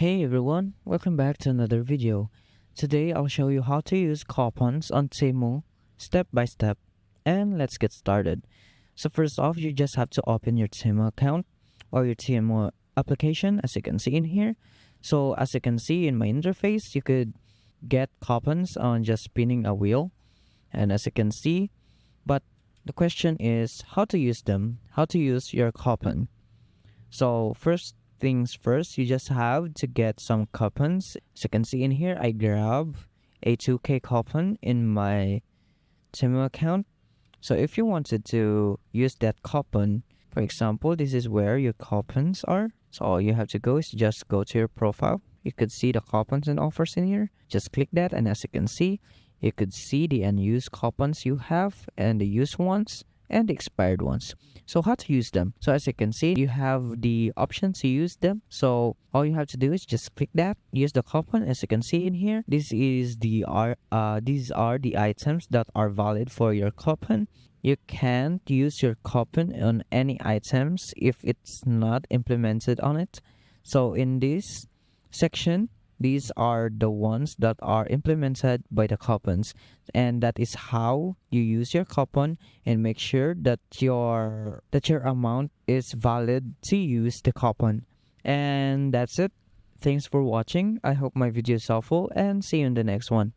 Hey everyone, welcome back to another video. Today I'll show you how to use coupons on TEMU step by step, and let's get started. So first off, you just have to open your TEMU account or your TEMU application as you can see in here. So as you can see in my interface, you could get coupons on just spinning a wheel, and as you can see, but the question is how to use them, how to use your coupon. So first things first, you just have to get some coupons. As you can see in here, I grab a 2K coupon in my TEMU account. So if you wanted to use that coupon, for example, this is where your coupons are. So all you have to go is just go to your profile. You could see the coupons and offers in here. Just click that, and as you can see, you could see the unused coupons you have and the used ones and the expired ones. So how to use them? So as you can see, you have the option to use them. So all you have to do is just click that, use the coupon. As you can see in here, these are the items that are valid for your coupon. You can't use your coupon on any items if it's not implemented on it. So in this section, these are the ones that are implemented by the coupons, and that is how you use your coupon and make sure that your amount is valid to use the coupon. And that's it. Thanks for watching. I hope my video is helpful, and see you in the next one.